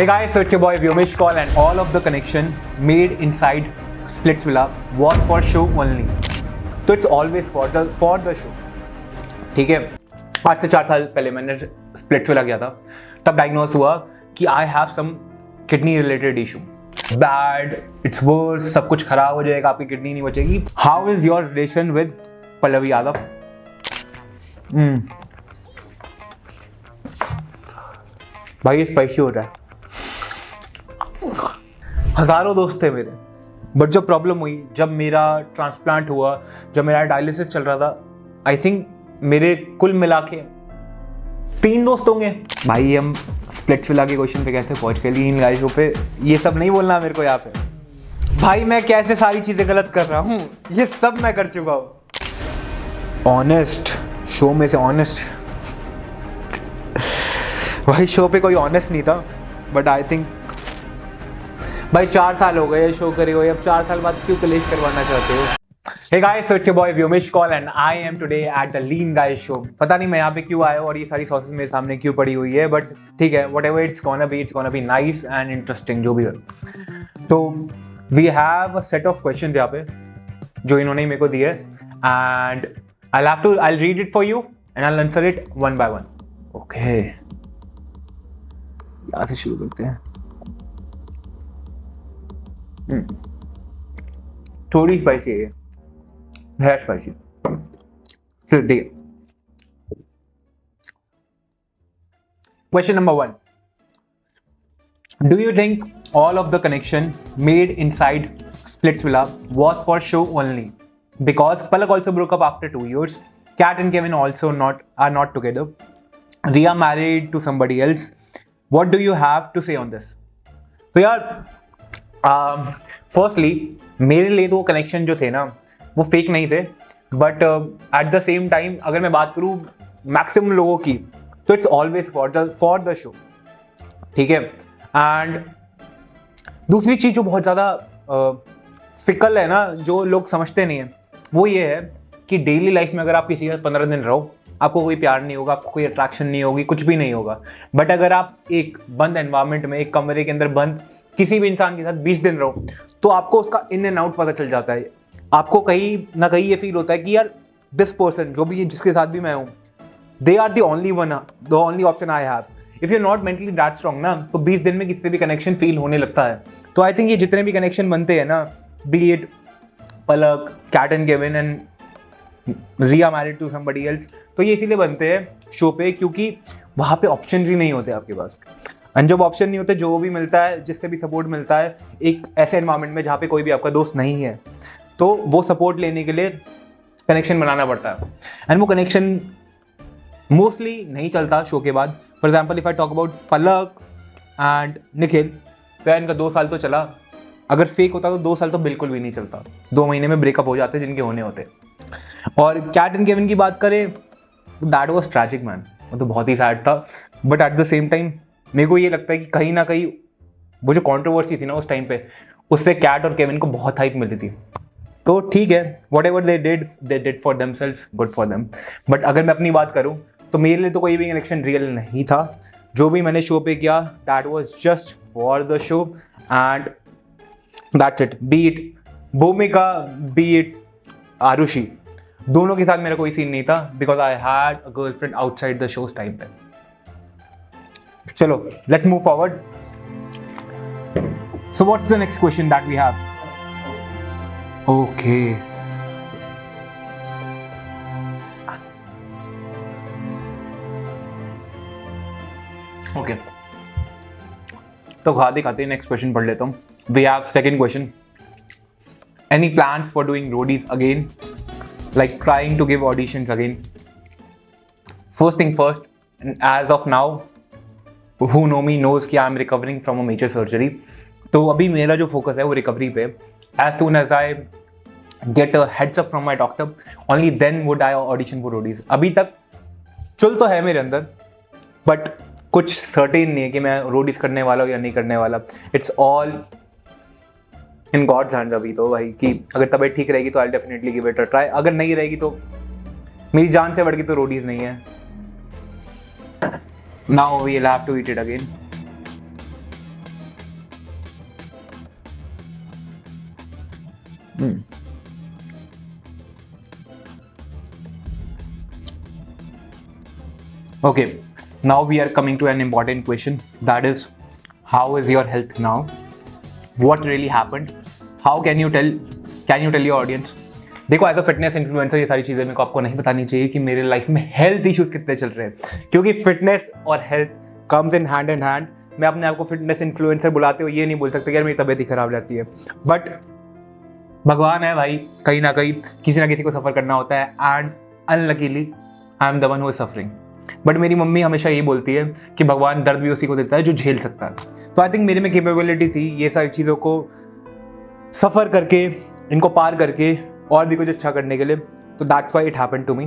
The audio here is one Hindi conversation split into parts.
Hey guys, so it's your boy Vyomesh Kaul and all of the connection made inside Splitsvilla was for show only. तो it's always for the show. ठीक है, 5 से 4 साल पहले मैंने Splitsvilla गया था, तब डायग्नोस हुआ कि I have some kidney related issue. Bad, it's worse, सब कुछ खराब हो जाएगा, आपकी किडनी नहीं बचेगी. How is your relation with Pallavi Yadav? भाई ये स्पाइसी हो रहा है. हज़ारों दोस्त थे मेरे, बट जब प्रॉब्लम हुई, जब मेरा ट्रांसप्लांट हुआ, जब मेरा डायलिसिस चल रहा था, आई थिंक मेरे कुल मिला के 3 दोस्त होंगे. भाई हम स्प्लिट्सविला के क्वेश्चन पे कैसे पहुंच गए इन गाइसों पे, ये सब नहीं बोलना मेरे को यहाँ पे. भाई मैं कैसे सारी चीज़ें गलत कर रहा हूँ, ये सब मैं कर चुका हूँ. ऑनेस्ट, शो में से ऑनेस्ट. भाई शो पे कोई ऑनेस्ट नहीं था, बट आई थिंक भाई 4 साल हो गए शो करे हुए, अब 4 साल बाद क्यों कलेश करवाना चाहते हो. Hey guys, so it's your boy Vyomesh Kaul and I am today at the Lean Guys show. पता नहीं मैं यहाँ पे क्यों आया हूँ और ये सारी सॉसेस मेरे सामने क्यों पड़ी हुई है, बट ठीक है, whatever it's gonna be nice and interesting जो भी है. तो we have a set of questions यहाँ पे जो इन्होंने मेरे को दिए and I'll read it for you and I'll answer it one by one. Okay. यहाँ से शुरू करते हैं. थोड़ी स्पाइसी है स्पाइसी. ठीक है. Question number 1. Do you think all of the connection made inside Splitsvilla was for show only? Because Palak also broke up after 2 years. Kat and Kevin also are not together. Riya married to somebody else. What do you have to say on this? तो यार फर्स्टली मेरे लिए तो कनेक्शन जो थे ना वो फेक नहीं थे, but at the same time अगर मैं बात करूँ मैक्सिमम लोगों की तो it's always for the show. ठीक है. एंड दूसरी चीज़ जो बहुत ज़्यादा फिकल है ना, जो लोग समझते नहीं है, वो ये है कि डेली लाइफ में अगर आप किसी के साथ 15 दिन रहो, आपको कोई प्यार नहीं होगा, आपको कोई अट्रैक्शन नहीं होगी, कुछ भी नहीं होगा. बट अगर आप एक बंद एनवायरनमेंट में, एक कमरे के अंदर बंद किसी भी इंसान के साथ 20 दिन रहो, तो आपको उसका इन एंड आउट पता चल जाता है. आपको कहीं ना कहीं ये फील होता है कि यार दिस पर्सन जो भी जिसके साथ भी मैं हूँ, they are the only option I have. If you are not mentally that strong ना, तो 20 दिन में किसी से भी कनेक्शन फील होने लगता है. तो आई थिंक ये जितने भी कनेक्शन बनते हैं ना, be it Palak, Kat and Kevin and Riya married to somebody else, तो ये इसीलिए बनते हैं शो पे क्योंकि वहाँ पे ऑप्शन ही नहीं होते आपके पास. एंड जब ऑप्शन नहीं होते, जो भी मिलता है, जिससे भी सपोर्ट मिलता है एक ऐसे एनवायरनमेंट में जहाँ पे कोई भी आपका दोस्त नहीं है, तो वो सपोर्ट लेने के लिए कनेक्शन बनाना पड़ता है. एंड वो कनेक्शन मोस्टली नहीं चलता शो के बाद. For example if I talk about Palak and Nikhil, तो इनका 2 साल तो चला. अगर फेक होता तो 2 साल तो बिल्कुल भी नहीं चलता. 2 महीने में ब्रेकअप हो जाते जिनके होने होते. और कैट एंड केविन की बात करें, दैट वॉज ट्रैजिक मैन, वो तो बहुत ही सैड था. But at the same time मेरे को ये लगता है कि कहीं ना कहीं वो जो कंट्रोवर्सी थी ना उस टाइम पे, उससे कैट और केविन को बहुत हाइप मिली थी. तो ठीक है, what ever they did for themselves, good for them. But अगर मैं अपनी बात करूँ तो मेरे लिए तो कोई भी कनेक्शन रियल नहीं था. जो भी मैंने शो पे किया, that was just for the show and that's it. Be it Bhoomika, be it Aarushi, दोनों के साथ मेरा कोई सीन नहीं था because I had a girlfriend outside the shows time पे. चलो, let's move forward. So what's the next question that we have? Okay, okay, तो खाते खाते नेक्स्ट क्वेश्चन पढ़ लेता हूँ. We have second question. Any plans for doing Roadies again, like trying to give auditions again? First thing first, as of now, who know me knows कि I'm recovering from a major surgery. तो अभी मेरा जो फोकस है वो रिकवरी पे. As soon as I get a heads up from my doctor, only then would I audition for roadies. अभी तक चल तो है मेरे अंदर, बट कुछ सर्टेन नहीं है कि मैं रोडीज करने वाला हूँ या नहीं करने वाला. It's all in God's hands अभी तो भाई, कि अगर तबीयत ठीक रहेगी तो I definitely give it a try. अगर नहीं रहेगी तो मेरी जान से बढ़ के तो रोडीज नहीं है. Now we will have to eat it again. Okay, now we are coming to an important question, that is, how is your health now? What really happened? How can you tell your audience? देखो, एज अ फिटनेस इन्फ्लुएंसर ये सारी चीज़ें मेरे को आपको नहीं बतानी चाहिए कि मेरे लाइफ में हेल्थ इश्यूज कितने चल रहे हैं, क्योंकि फिटनेस और health comes in hand in hand. मैं अपने आप को फिटनेस इन्फ्लुएंसर बुलाते हुए ये नहीं बोल सकता कि यार मेरी तबीयत ही खराब रहती है, बट भगवान है भाई, कहीं ना कहीं किसी ना किसी को सफ़र करना होता है, and unluckily I am the one who is suffering. But मेरी मम्मी हमेशा यही बोलती है कि भगवान दर्द भी उसी को देता है जो झेल सकता है. तो आई थिंक मेरे में कैपेबिलिटी थी ये सारी चीज़ों को सफ़र करके, इनको पार करके और भी कुछ अच्छा करने के लिए. तो that's why it happened to me.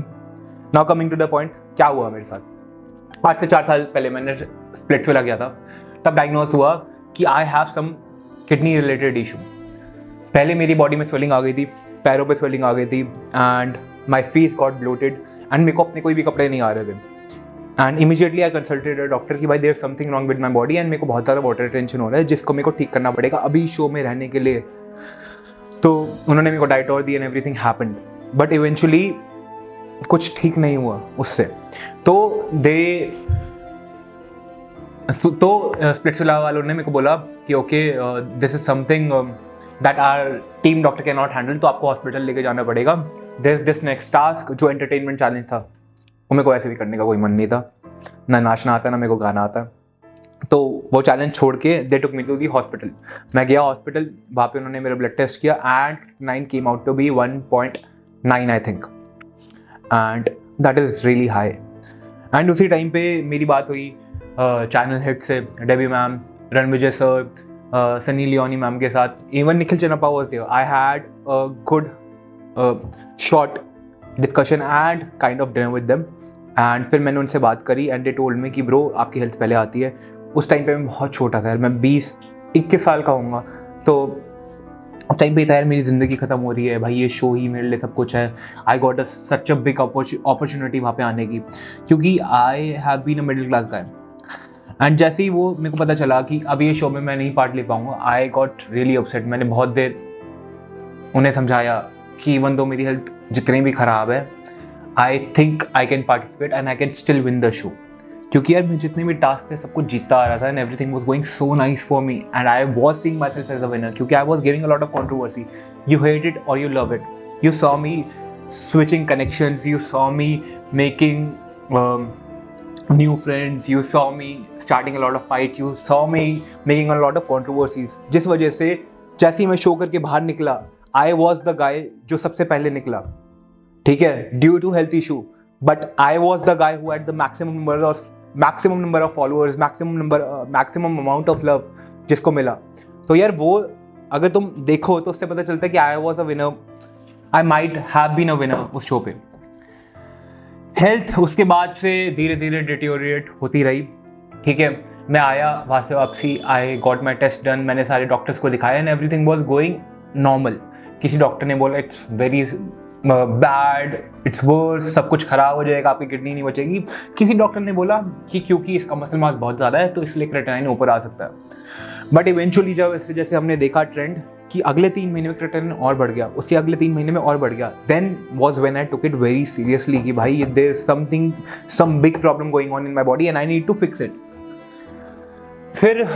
Now coming to the point, क्या हुआ मेरे साथ. 5 से 4 साल पहले मैंने स्प्लिट्सविला किया था. तब डायग्नोस हुआ कि I have some kidney related issue. पहले मेरी बॉडी में स्वेलिंग आ गई थी, पैरों पे स्वेलिंग आ गई थी, and my face got bloated, and मेरे को अपने कोई भी कपड़े नहीं आ रहे थे. And immediately I consulted a doctor कि भाई there something wrong with my body, and मेरे को बहुत ज़्यादा वाटर रिटेंशन हो रहा है जिसको मेरे को ठीक करना पड़ेगा अभी शो में रहने के लिए. तो उन्होंने मेरे को डाइट और दी and everything happened, but eventually कुछ ठीक नहीं हुआ उससे. तो स्प्लिट्सविला वालों ने मेरे को बोला कि okay, this is something that our team doctor can not handle, तो आपको हॉस्पिटल लेके जाना पड़ेगा. दिस दिस नेक्स्ट टास्क जो एंटरटेनमेंट चैलेंज था, वो मेरे को ऐसे भी करने का कोई मन नहीं था. ना नाचना आता, ना मेरे को गाना आता. तो वो चैलेंज छोड़ के दे टुक मी टू दी हॉस्पिटल. मैं गया हॉस्पिटल, वहाँ पे उन्होंने मेरा ब्लड टेस्ट किया and 9 came out to be 1.9 I think, and that is really high. And उसी टाइम पे मेरी बात हुई चैनल हिट से Debbie ma'am, Rannvijay sir, Sunny Leone ma'am के साथ. Even Nikhil Chinapa was there. I had a good short discussion and kind of dinner with them. And फिर मैंने उनसे बात करी एंड दे टोल्ड मी कि ब्रो आपकी हेल्थ पहले आती है. उस टाइम पे मैं बहुत छोटा था यार, मैं 20-21 साल का हूँगा. तो उस टाइम पे था यार मेरी ज़िंदगी ख़त्म हो रही है भाई, ये शो ही मेरे लिए सब कुछ है. I got a such a big opportunity वहाँ पे आने की, क्योंकि I have been a middle class guy. And जैसे ही वो मेरे को पता चला कि अब ये शो में मैं नहीं पार्ट ले पाऊँगा, आई गॉट रियली अपसेट. मैंने बहुत देर उन्हें समझाया कि इवन दो मेरी हेल्थ जितनी भी ख़राब है, I think I can participate and I can still win the show. क्योंकि यार मैं जितने भी टास्क थे सब कुछ जीतता आ रहा था, and everything was going so nice for me, and I was seeing myself as a winner. क्योंकि I was giving a lot of controversy. You hate it और you love it. You saw me switching connections, you saw me making new friends, you saw me starting a lot of fight, you saw me making a lot of controversies. जिस वजह से जैसे ही मैं शो करके बाहर निकला, आई वॉज द गाय जो सबसे पहले निकला. ठीक है, due to health issue, but I was the guy who had the maximum number of followers, maximum amount of love जिसको मिला. तो यार वो अगर तुम देखो तो उससे पता चलता है कि I was a winner, I might have been a winner उस शो पे. हेल्थ उसके बाद से धीरे धीरे डिटेरियोरेट होती रही. ठीक है, मैं आया वहाँ से वापसी, I got my test done, मैंने सारे डॉक्टर्स को दिखाया and everything was going normal. किसी डॉक्टर ने बोला it's very bad, it's worse, सब कुछ खराब हो जाएगा, आपकी किडनी नहीं बचेगी. किसी डॉक्टर ने बोला कि क्योंकि इसका मसल मास बहुत ज़्यादा है तो इसलिए क्रेटिनाइन ऊपर आ सकता है. बट इवेंचुअली जब इससे जैसे हमने देखा ट्रेंड कि अगले 3 महीने में क्रेटिनाइन और बढ़ गया, उसके अगले 3 महीने में और बढ़ गया, then was when I took it very seriously कि भाई there is something, some big problem going on in my body and I need to fix it. फिर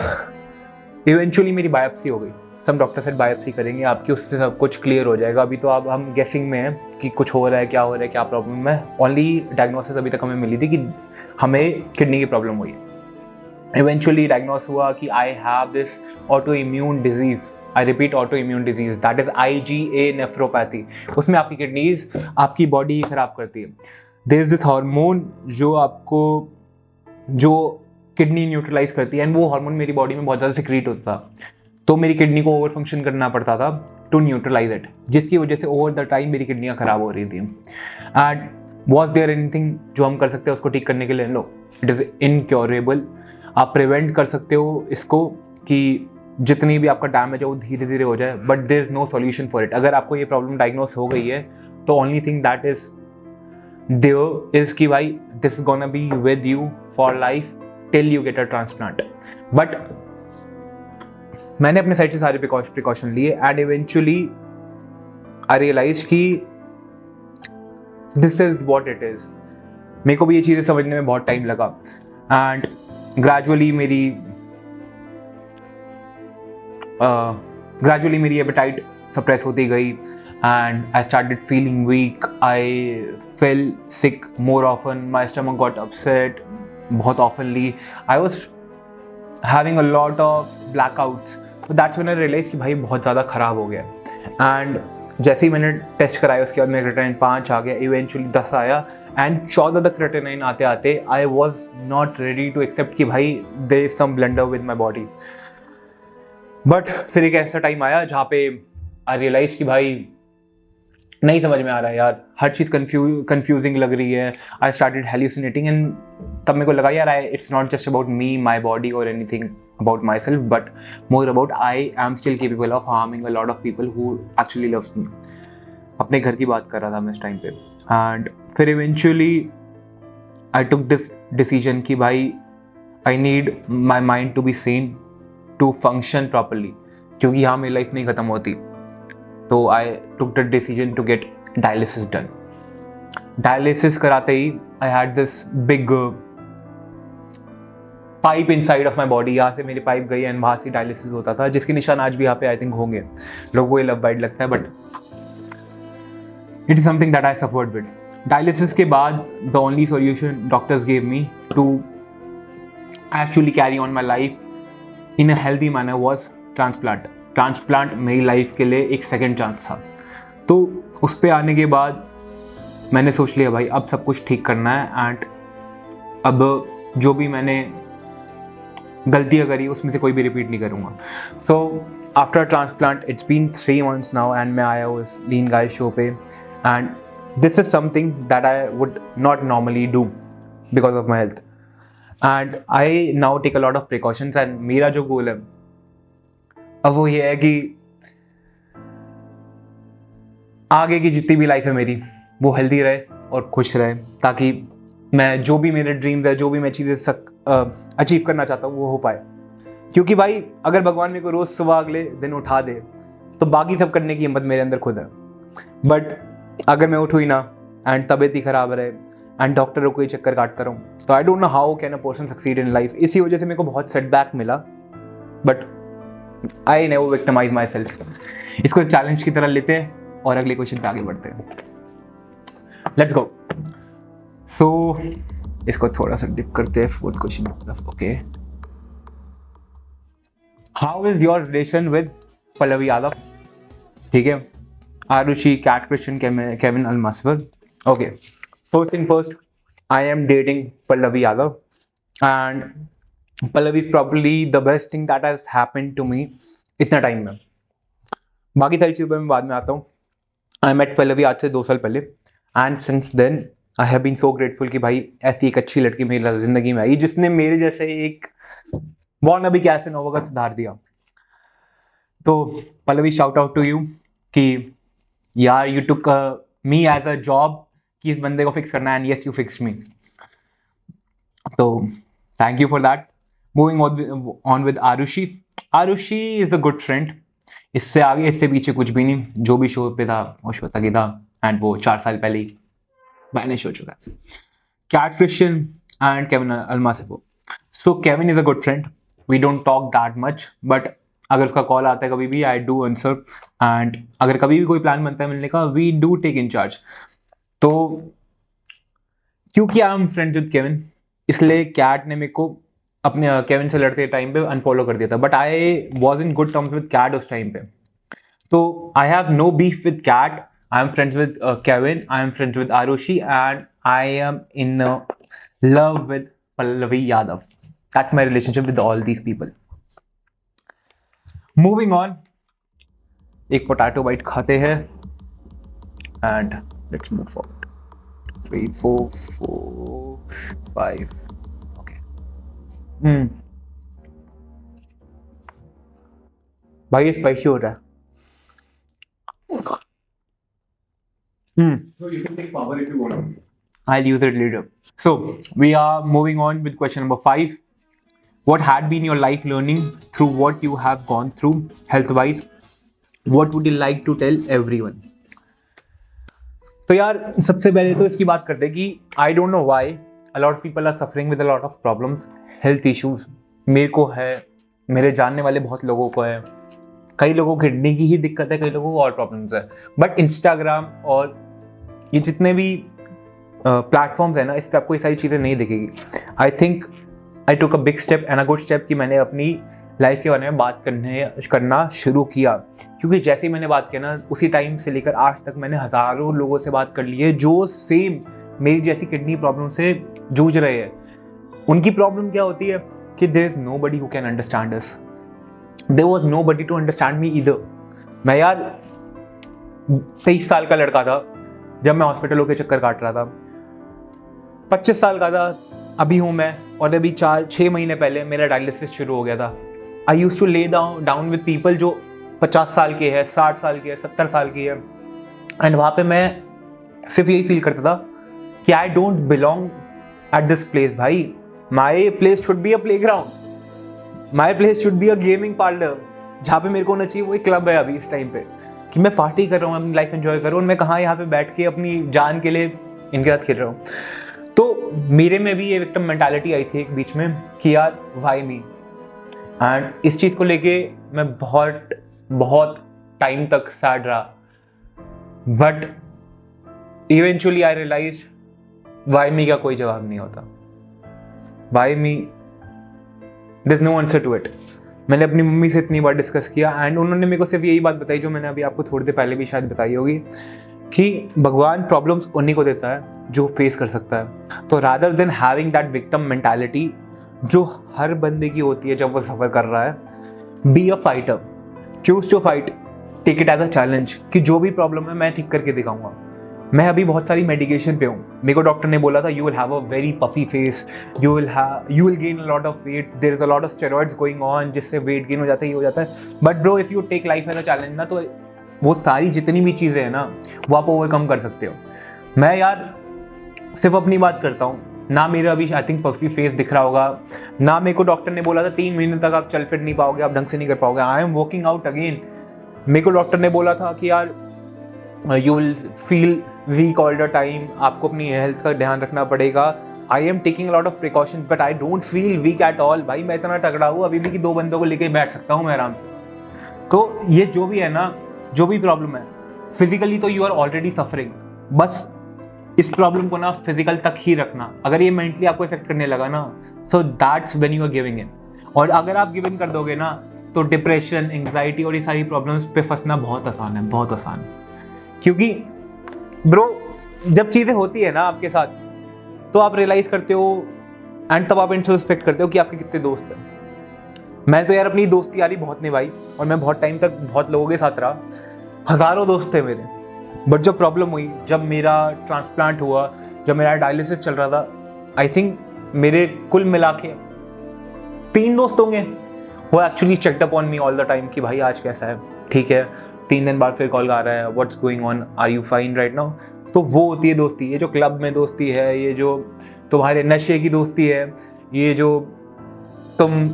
इवेंचुअली मेरी बायोप्सी हो गई. सब डॉक्टर से बायोप्सी करेंगे आपकी, उससे सब कुछ क्लियर हो जाएगा. अभी तो अब हम गेसिंग में हैं कि कुछ हो रहा है, क्या हो रहा है, क्या प्रॉब्लम है. ओनली डायग्नोसिस अभी तक हमें मिली थी कि हमें किडनी की प्रॉब्लम हुई है. इवेंचुअली डायग्नोस हुआ कि I have this auto immune disease. I repeat, auto immune disease, that is IgA nephropathy. उसमें आपकी किडनीज आपकी बॉडी खराब करती है. देयर इज दिस हार्मोन जो किडनी न्यूट्रलाइज करती है, एंड वो हार्मोन मेरी बॉडी में बहुत ज़्यादा सिक्रीट होता था. तो मेरी किडनी को ओवर फंक्शन करना पड़ता था टू न्यूट्रलाइज इट, जिसकी वजह से ओवर द टाइम मेरी किडनियाँ ख़राब हो रही थी. एंड वॉज देयर एनीथिंग जो हम कर सकते हैं उसको ठीक करने के लिए? No, it is incurable. आप प्रिवेंट कर सकते हो इसको कि जितनी भी आपका डैमेज है वो धीरे धीरे हो जाए, but there is no solution for it. अगर आपको ये प्रॉब्लम डायग्नोस हो गई है तो only thing that is there is कि भाई this is gonna be with you for life till you get a transplant. But मैंने अपने साइड से सारे प्रिकॉशन लिए एंड इवेंचुअली आई रियलाइज कि this is what it is. मेरे को भी ये चीज़ें समझने में बहुत टाइम लगा एंड ग्रेजुअली मेरी एपेटाइट सप्रेस होती गई and I started feeling weak, I fell sick more often, my stomach got upset बहुत ऑफनली, I was having a lot of blackouts. तो दैट्स व्हेन आई रियलाइज कि भाई बहुत ज़्यादा ख़राब हो गया एंड जैसे ही मैंने टेस्ट कराया उसके बाद मेरा क्रिएटिनिन 5 आ गया, इवेंचुअली 10 आया एंड 14 तक क्रिएटिनिन आते आते I was not ready to accept कि भाई there is some blunder with my body. But फिर एक ऐसा टाइम आया जहाँ पे आई रियलाइज कि भाई नहीं समझ में आ रहा है यार, हर चीज़ कंफ्यूजिंग लग रही है। आई स्टार्टेड हेल्यूसिनेटिंग एंड तब मेरे को लगा यार it's not just about me, my body और anything about myself, but more about I am still capable of harming a lot of people who actually loves me. अपने घर की बात कर रहा था मैं इस टाइम पे एंड फिर eventually I took this decision कि भाई I need my mind to be sane to function properly, क्योंकि यहाँ मेरी लाइफ नहीं ख़त्म होती। तो I took the decision to get dialysis done. Dialysis कराते ही I had this big pipe inside of my body, यहाँ से मेरी पाइप गई एंड वहाँ से डायलिसिस होता था, जिसके निशान आज भी यहाँ पे आई थिंक होंगे। लोगों को ये लव बाइट लगता है but it is something that I suffered with. Dialysis के बाद the only solution doctors gave me to actually carry on my life in a healthy manner was transplant. Transplant मेरी लाइफ के लिए एक सेकेंड चांस था। तो उस पर आने के बाद मैंने सोच लिया भाई अब सब कुछ ठीक करना है एंड अब जो भी मैंने गलतियाँ करी उसमें से कोई भी रिपीट नहीं करूँगा। So after transplant it's been 3 months now and मैं आया हूँ इस लीन गाइस शो पे and this is something that I would not normally do because of my health and I now take a lot of precautions. And मेरा जो गोल है अब वो ये है कि आगे की जितनी भी लाइफ है मेरी वो हेल्दी रहे और खुश रहे, ताकि मैं जो भी मेरे ड्रीम्स है, जो भी मैं चीज़ें अचीव करना चाहता हूँ वो हो पाए। क्योंकि भाई अगर भगवान मेरे को रोज़ सुबह अगले दिन उठा दे तो बाकी सब करने की हिम्मत मेरे अंदर खुद है। बट अगर मैं उठूँ ही ना एंड तबीयत ही खराब रहे एंड डॉक्टरों को ही चक्कर काटता रहूँ तो आई don't know how can a person succeed in life. इसी वजह से मेरे को बहुत सेटबैक मिला but I never victimise my self. इसको एक चैलेंज की तरह लेते हैं और अगले क्वेश्चन पे आगे बढ़ते हैं। Let's go. सो इसको थोड़ा सा डिप करते हैं फोर्थ क्वेश्चन की तरफ। Okay, how is your relation with Pallavi Yadav? ठीक है, Arushi, Kat Christian, Kevin Almaswar. Okay, first thing first, I am dating Pallavi Yadav and Pallavi is probably the best thing that has happened to me इतना टाइम में। बाकी सारी चीज़ों पर मैं बाद में आता हूँ। आई मेट पल्लवी आज से 2 साल पहले and since then I have been so grateful कि भाई ऐसी एक अच्छी लड़की मेरी जिंदगी में आई जिसने मेरे जैसे एक वार्नबी कैसेनोवा का सुधार दिया। तो Pallavi, shout out to you कि यार you took me as a job कि इस बंदे को फिक्स करना है and yes you fixed me. तो thank you for that. Moving on with Arushi. Arushi is a good friend. इससे आगे इससे पीछे कुछ भी नहीं। जो भी शो पे था वो शो तक ही था एंड वो 4 साल पहले ही मैनेज हो चुका है। Kat Christian and Kevin Almaswar. So Kevin is a good friend, we don't talk that much but अगर उसका कॉल आता है कभी भी आई डू आंसर एंड अगर कभी भी कोई प्लान बनता है मिलने का we do take in charge. तो क्योंकि I am friends with Kevin इसलिए कैट ने मेरे को अपने केविन से लड़ते टाइम पे अनफॉलो कर दिया था but I was in good terms with Kat उस टाइम पे। तो I have no beef with Kat. I am friends with Kevin, I am friends with Arushi and I am in love with Pallavi Yadav. That's my relationship with all these people. Moving on, एक potato bite खाते हैं and let's move forward. 3, 4, 4, 5. Okay. भाई ये स्पाइसी हो रहा है। So you can take power if you want. I'll use it later. So we are moving on with question number 5. What had been your life learning through what you have gone through health-wise? What would you like to tell everyone? तो यार सबसे पहले तो इसकी बात करते हैं कि I don't know why a lot of people are suffering with a lot of problems, health issues. मेरे को है, मेरे जानने वाले बहुत लोगों को है, कई लोगों को किडनी की ही दिक्कत है, कई लोगों को और प्रॉब्लम्स है। बट इंस्टाग्राम और ये जितने भी प्लेटफॉर्म्स है ना, इस पर आपको ये सारी चीज़ें नहीं दिखेगी। I think I took a big step and a good step कि मैंने अपनी लाइफ के बारे में बात करना शुरू किया, क्योंकि जैसे ही मैंने बात किया ना, उसी टाइम से लेकर आज तक मैंने हज़ारों लोगों से बात कर ली है जो सेम मेरी जैसी किडनी प्रॉब्लम से जूझ रहे हैं। उनकी प्रॉब्लम क्या होती है कि there is nobody who can understand us, there was nobody to understand me either. मैं यार 23 साल का लड़का था जब मैं हॉस्पिटलों के चक्कर काट रहा था, 25 साल का था अभी हूँ मैं, और अभी 4-6 महीने पहले मेरा डायलिसिस शुरू हो गया था। I use to lay down with people जो 50 साल के है, 60 साल के है, 70 साल की है, एंड वहाँ पे मैं सिर्फ यही फील करता था कि I don't belong at this place. भाई my place should be a playground, my place should be a gaming parlour. जहाँ पे मेरे को होना चाहिए वो एक क्लब है अभी इस टाइम पे, कि मैं पार्टी कर रहा हूँ, अपनी लाइफ एंजॉय कर रहा हूँ, मैं कहाँ यहाँ पे बैठ के अपनी जान के लिए इनके साथ खेल रहा हूँ। तो मेरे में भी ये विक्टिम मेंटालिटी आई थी एक बीच में कि यार व्हाई मी, एंड इस चीज़ को लेके मैं बहुत टाइम तक सैड रहा। But eventually I realize why me का कोई जवाब नहीं होता। Why me, there is no answer to it. मैंने अपनी मम्मी से इतनी बार डिस्कस किया एंड उन्होंने मेरे को सिर्फ यही बात बताई जो मैंने अभी आपको थोड़ी देर पहले भी शायद बताई होगी, कि भगवान प्रॉब्लम्स उन्हीं को देता है जो फेस कर सकता है। तो rather than having that victim mentality जो हर बंदे की होती है जब वो सफ़र कर रहा है, be a fighter, choose to fight, take it as a challenge कि जो भी प्रॉब्लम है मैं ठीक करके दिखाऊंगा। मैं अभी बहुत सारी मेडिकेशन पे हूँ। मेरे को डॉक्टर ने बोला था you will have a very puffy face, you will gain a lot of weight, there is a lot of steroids going on जिससे वेट गेन हो जाता है, ये हो जाता है। But bro if you take life as a challenge ना, तो वो सारी जितनी भी चीज़ें हैं ना वो आप ओवरकम कर सकते हो। मैं यार सिर्फ अपनी बात करता हूँ ना, मेरा अभी आई थिंक पफी फेस दिख रहा होगा ना। मेरे को डॉक्टर ने बोला था 3 महीने तक आप चल फिर नहीं पाओगे, आप ढंग से नहीं कर पाओगे। I am working out again. मेरे को डॉक्टर ने बोला था कि यार you will feel weak all the time, आपको अपनी हेल्थ का ध्यान रखना पड़ेगा। I am taking lot of precaution but I don't feel weak at all. भाई मैं इतना तगड़ा हूँ अभी भी कि 2 बंदों को लेके बैठ सकता हूँ मैं आराम से। तो ये जो भी है ना, जो भी प्रॉब्लम है फिजिकली, तो यू आर ऑलरेडी सफरिंग। बस इस प्रॉब्लम को ना फिजिकल तक ही रखना। अगर ये मेंटली आपको इफेक्ट करने लगा ना, so that's when you are giving in. और अगर आप गिव इन कर दोगे ना, तो डिप्रेशन, एंग्जाइटी और ये सारी प्रॉब्लम्स पे फंसना बहुत आसान है, बहुत आसान। क्योंकि ब्रो जब चीज़ें होती है ना आपके साथ, तो आप रियलाइज करते हो एंड तब आप इंट्रोस्पेक्ट करते हो कि आपके कितने दोस्त हैं। मैं तो यार अपनी दोस्ती यारी बहुत निभाई और मैं बहुत टाइम तक बहुत लोगों के साथ रहा, हज़ारों दोस्त थे मेरे। बट जब प्रॉब्लम हुई, जब मेरा ट्रांसप्लांट हुआ, जब मेरा डायलिसिस चल रहा था, आई थिंक मेरे कुल मिला के 3 दोस्त होंगे वो actually checked up on me all the time कि भाई आज कैसा है, ठीक है। 3 दिन बाद फिर कॉल आ रहा है, what's going on, are you fine right now. तो वो होती है दोस्ती। ये जो क्लब में दोस्ती है, ये जो तुम्हारे नशे की दोस्ती है, ये जो तुम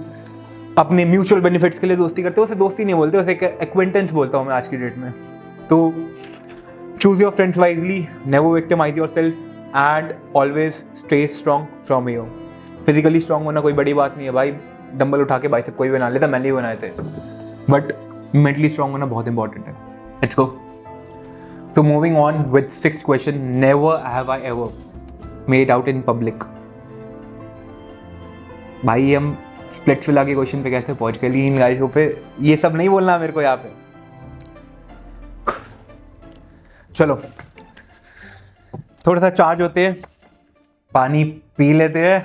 अपने म्यूचुअल बेनिफिट्स के लिए दोस्ती करते हो, उसे दोस्ती नहीं बोलते, उसे एक्वेंटेंस बोलता हूँ मैं आज की डेट में। तो choose your friends wisely, never victimize yourself and always stay strong from here. Physically strong होना कोई बड़ी बात नहीं है भाई, डंबल उठा के बाइसेप कोई बना लेता, मैंने ही बनाए थे। बट मेंटली स्ट्रांग होना बहुत इंपॉर्टेंट है। Let's go. तो moving on with 6th question, never have I ever made out in public. भाई हम स्प्लिट्सविला के क्वेश्चन पे कैसे पहुंच गए इन गाइसों पे, ये सब नहीं बोलना मेरे को यहाँ पे। चलो थोड़ा सा चार्ज होते हैं, पानी पी लेते हैं,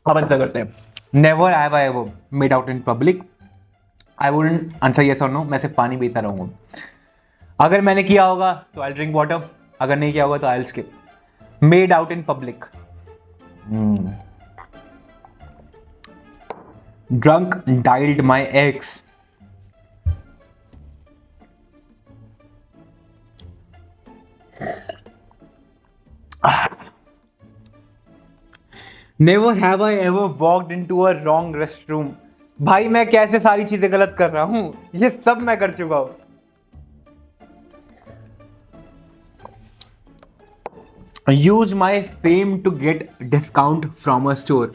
अब आंसर करते हैं। Never have I ever made out in public. I wouldn't answer yes और नो, मैं सिर्फ पानी पीता रहूंगा। अगर मैंने किया होगा तो आई ड्रिंक वाटर, अगर नहीं किया होगा तो I will skip. Made out in public, drunk dialled my exes. Never have I ever walked into a wrong restroom। भाई मैं कैसे सारी चीजें गलत कर रहा हूं, ये सब मैं कर चुका हूं। Use my fame to get discount from a store.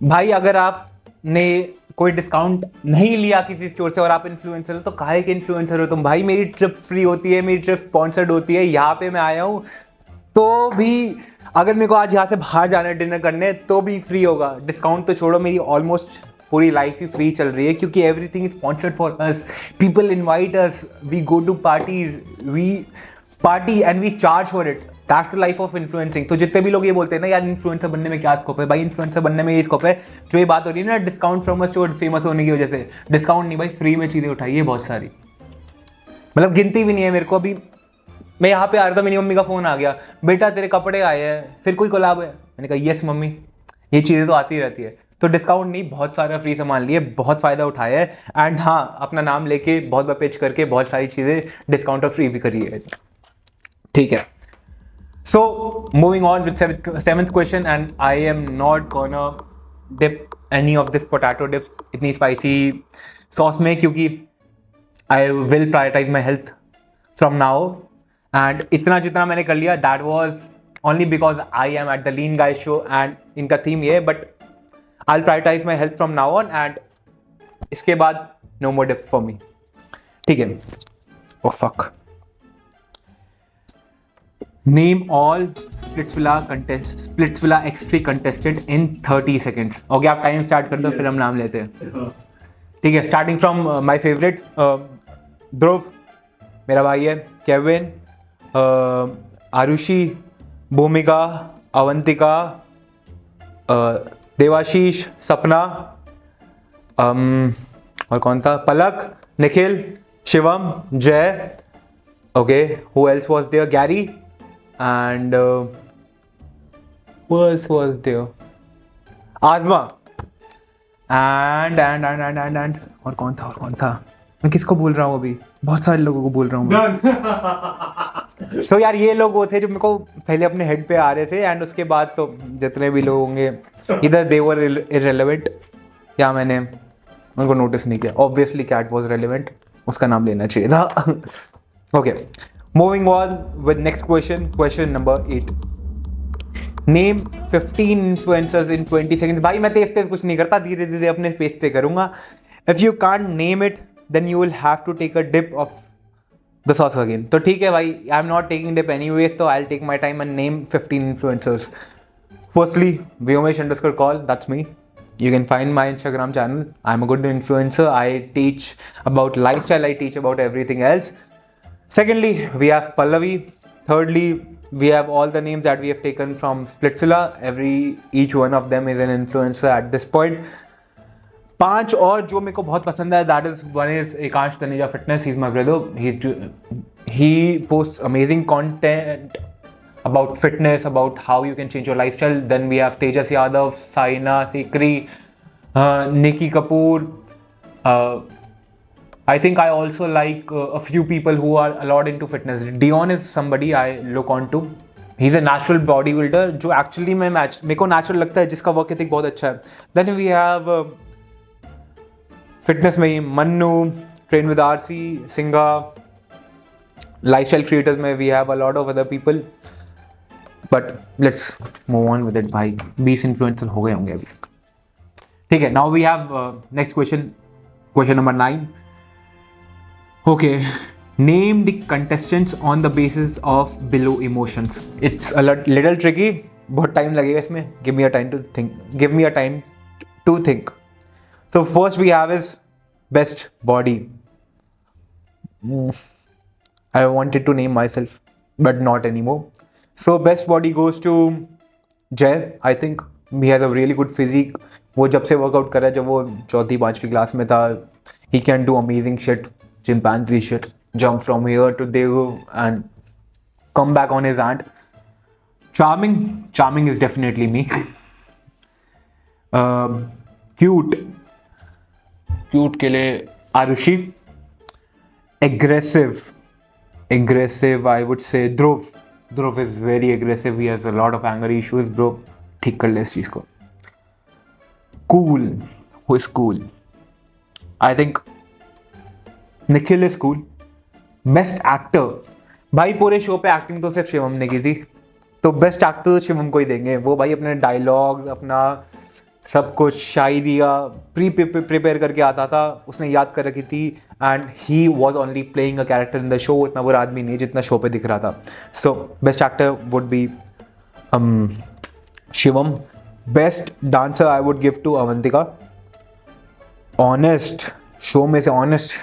भाई अगर आपने कोई डिस्काउंट नहीं लिया किसी स्टोर से और आप इन्फ्लुएंसर हो तो काहे के इन्फ्लुएंसर हो तुम? भाई मेरी ट्रिप फ्री होती है, मेरी ट्रिप स्पॉन्सर्ड होती है, यहाँ पे मैं आया हूँ तो भी अगर मेरे को आज यहाँ से बाहर जाना है डिनर करने तो भी फ्री होगा। डिस्काउंट तो छोड़ो, मेरी ऑलमोस्ट पूरी लाइफ ही फ्री चल रही है क्योंकि everything is sponsored for us, people invite us, we go to parties, we party and we charge for it. That's the life of influencing. तो जितने भी लोग ये बोलते हैं ना यार इन्फ्लुएंसर बनने में क्या स्कोप है, भाई इन्फ्लुएंसर बनने में ये स्कोप है जो ये बात हो रही है ना discount from a store famous होने की वजह से। डिस्काउंट नहीं भाई, फ्री में चीज़ें उठाई है बहुत सारी, मतलब गिनती भी नहीं है मेरे को। अभी मैं यहाँ पे आ रहा था, मेरी मम्मी का फ़ोन आ गया, बेटा तेरे कपड़े आए हैं, फिर कोई कोलाब है? मैंने कहा यस मम्मी, ये चीज़ें तो आती रहती है। तो डिस्काउंट नहीं, बहुत सारा फ्री सामान लिए, बहुत फ़ायदा उठाया है। एंड हाँ, अपना नाम लेके बहुत बार पिच करके बहुत सारी चीज़ें डिस्काउंट और फ्री भी करी है। ठीक है, so moving on with seventh question, and I am not gonna dip any of this potato dips इतनी स्पाइसी सॉस में क्योंकि I will prioritize my health from now. And इतना जितना मैंने कर लिया that was only because I am at the lean guys show and इनका थीम ये है, but I will prioritize my health from now on and इसके बाद no more dip for me. ठीक है, oh fuck. Name all Splitsvilla X3 contestant in 30 seconds. Okay, आप टाइम स्टार्ट कर दो फिर हम नाम लेते हैं। ठीक है, starting from my favourite Dhruv, मेरा भाई है, केविन, आरुषि, भूमिका, अवंतिका, देवाशीष, सपना, और कौन था, पलक, Nikhil, Shivam, Jay, okay, who else was there, Gary, and who else was there, Azma, and और कौन था मैं किसको बोल रहा हूँ अभी, बहुत सारे लोगों को बोल रहा हूँ। सो यार ये लोग वो थे जो मेरे को पहले अपने हेड पे आ रहे थे एंड उसके बाद तो जितने भी लोग होंगे इधर दे वर इररिलेवेंट या मैंने उनको नोटिस नहीं किया। ऑब्वियसली कैट वाज रेलेवेंट, उसका नाम लेना चाहिए था। Okay, moving on with next question number 8। Name 15 influencers in 20 seconds. भाई मैं तेज कुछ नहीं करता, धीरे धीरे अपने पेस पे करूंगा। If you can't name it then you will have to take a dip of the sauce again. तो ठीक है भाई, I'm not taking dip anyways, तो I'll take my time and name 15 influencers. Firstly, Vyomesh_call, that's me. You can find my Instagram channel. I'm a good influencer. I teach about lifestyle. I teach about everything else. Secondly, we have Pallavi. Thirdly, we have all the names that we have taken from Splitsvilla. Each one of them is an influencer at this point. 5 और जो मेरे को बहुत पसंद है, that is one is Ekansh Taneja fitness, he is my brother, he post amazing content about fitness, about how you can change your lifestyle. Then we have Tejas Yadav, Saina Sikri, Nikki Kapoor. I think I also like a few people who are a lot into fitness. Dion is somebody I look on to. He's a natural bodybuilder जो actually मेरे को natural लगता है, जिसका work ethic बहुत अच्छा है. Then we have फिटनेस में ही Mannu, train with RC, Singga, lifestyle creators में we have a lot of other people, but let's move on with it. भाई 20 इन्फ्लुएंसर हो गए होंगे अभी। ठीक है, now we have next question number 9। Okay, name the contestants on the basis of below emotions. It's a little tricky, बहुत टाइम लगेगा इसमें। Give me a time to think. So first we have is best body. I wanted to name myself, but not anymore. So best body goes to Jay. I think he has a really good physique. वो जब से वर्कआउट कर रहा है, जब वो 4th-5th क्लास में था, he can do amazing shit, chimpanzee shit, jump from here to there and come back on his hand. Charming is definitely me. Cute के लिए Arushi. Aggressive I would say Dhruv is very aggressive, he has a lot of anger issues bro, ठीक कर ले इस चीज को। Cool, who is cool, I think Nikhil is cool. Best actor, भाई पूरे शो पे एक्टिंग तो सिर्फ शिवम ने की थी, तो बेस्ट एक्टर शिवम को ही देंगे। वो भाई अपने डायलॉग्स, अपना सब कुछ शायरिया प्रिपेयर करके आता था, उसने याद कर रखी थी, and he was only playing a character in the show. इतना बुरा आदमी नहीं जितना शो पे दिख रहा था। So best actor would be Shivam. Best dancer I would give to Avantika. Honest, show में से ऑनेस्ट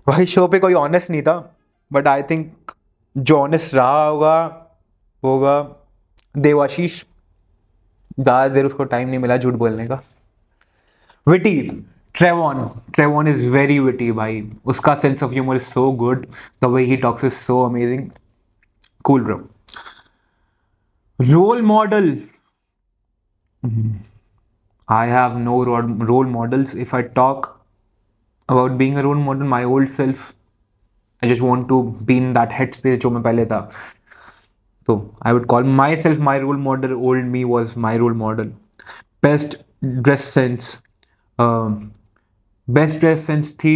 भाई, शो पे कोई ऑनेस्ट नहीं था, बट आई थिंक जो ऑनेस्ट रहा होगा देवाशीष। ज़्यादा देर उसको टाइम नहीं मिला झूठ बोलने का। Witty, Trevon is very witty भाई। उसका sense of humour is so good, the way he talks is so amazing, cool bro. Role model, I have no role models. If I talk about being a role model, my old self, I just want to be in that headspace जो मैं पहले था। तो I would call myself my role model. Old me was my role model. Best dress sense. Best dress sense थी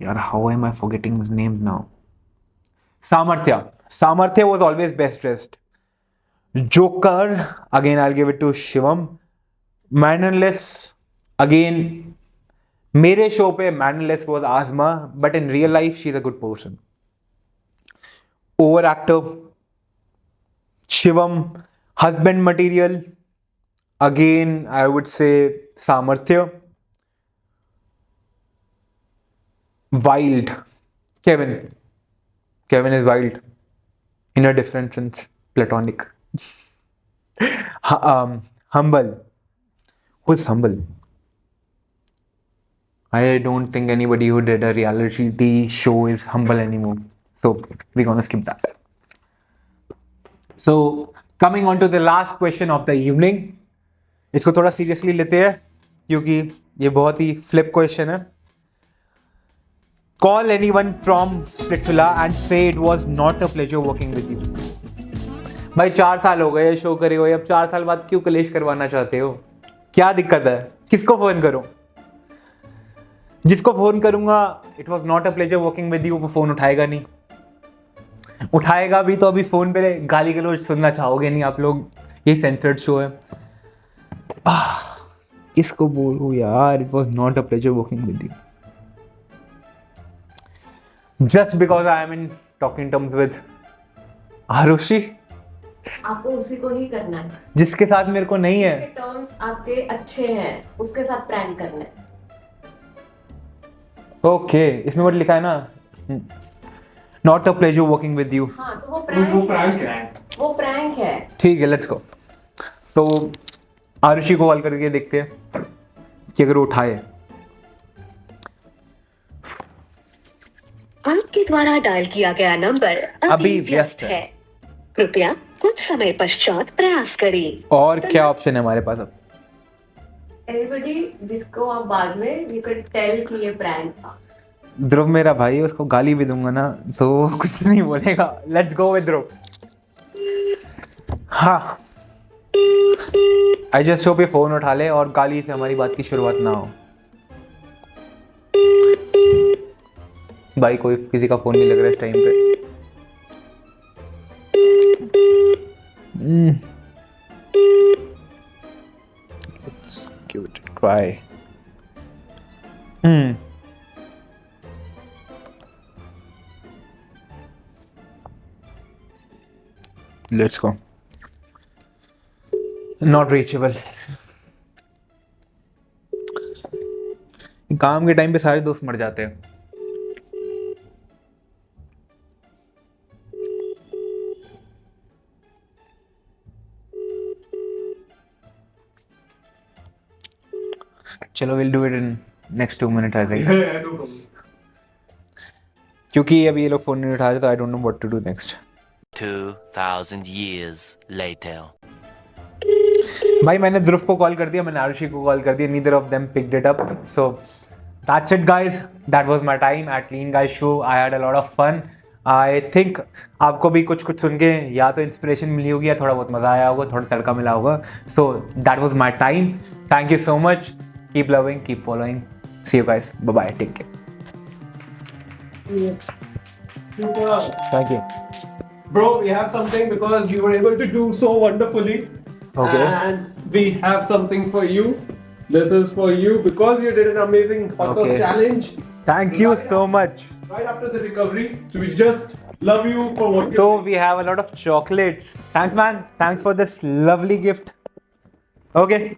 यार, how am I forgetting his name now? Samarthya was always best dressed. Joker, again I'll give it to Shivam. Mannerless, again मेरे शो पे mannerless was Azma, but in real life she is a good person. Over actor Shivam. Husband material, again I would say Samarthya. Wild, Kevin is wild in a different sense, platonic. humble. Who is humble? I don't think anybody who did a reality show is humble anymore. So we're gonna skip that. So coming on to the last question of the evening. इसको थोड़ा सीरियसली लेते हैं क्योंकि ये बहुत ही फ्लिप क्वेश्चन है. Call anyone from Splitsvilla and say it was not a pleasure working with you. भाई 4 साल हो गए शो करे हुए, अब 4 साल बाद क्यों कलेश करवाना चाहते हो? क्या दिक्कत है? किसको फोन करूं? जिसको फोन करूंगा it was not a pleasure working with you, वो फोन उठाएगा नहीं. उठाएगा भी तो अभी फोन पे गाली गलौज सुनना चाहोगे नहीं आप लोग. ये सेंसर्ड शो है. किसको बोलूं यार, it was not a pleasure working with you. Just because I am in talking terms with Arushi. आपको उसी को ही करना है जिसके साथ मेरे को नहीं है. टर्म्स आपके अच्छे हैं, उसके साथ प्रैंक करना है. ओके, इसमें बट लिखा है ना not a pleasure working with you. हाँ तो वो प्रैंक है. वो प्रैंक है. ठीक है, लेट्स गो. तो आरुषि को कॉल करके देखते हैं कि अगर वो उठाए. आपके द्वारा डायल किया गया नंबर अभी व्यस्त है. कृपया कुछ समय पश्चात प्रयास करें. और क्या ऑप्शन है हमारे पास अब? एनीबॉडी जिसको आप बाद में यू कैन टेल कि ये प्रैंक था. ध्रुव मेरा भाई, उसको गाली भी दूंगा ना तो कुछ नहीं बोलेगा. लेट्स गो विद ध्रुव. हाँ, आई जस्ट होप ये फोन उठा ले और गाली से हमारी बात की शुरुआत ना हो. भाई कोई किसी का फोन नहीं लग रहा इस टाइम पे. Let's give it a try. Let's go. Not reachable. काम के टाइम पे सारे दोस्त मर जाते हैं. चलो, we'll do it in next 2 minutes I think. क्योंकि अभी ये लोग फोन नहीं उठा रहे तो I don't know what to do next. 2000 years later. भाई मैंने ध्रुव को कॉल कर दिया, मैंने आरुषि को कॉल कर दिया. neither of them picked it up. So that's it guys. That was my time at Lean Guys Show. I had a lot of fun. I think आपको भी कुछ सुन के या तो इंस्पिरेशन मिली होगी या थोड़ा बहुत मजा आया होगा, थोड़ा तड़का मिला होगा. So that was my time. Thank you so much. Keep loving, keep following. See you guys. Bye bye. Take care. Thank you. bro, we have something because you were able to do so wonderfully. Okay. And we have something for you. This is for you because you did an amazing hot sauce Okay. challenge. Thank you so much. Right after the recovery. So we just love you for what you So we have a lot of chocolates. Thanks, man. Thanks for this lovely gift. Okay.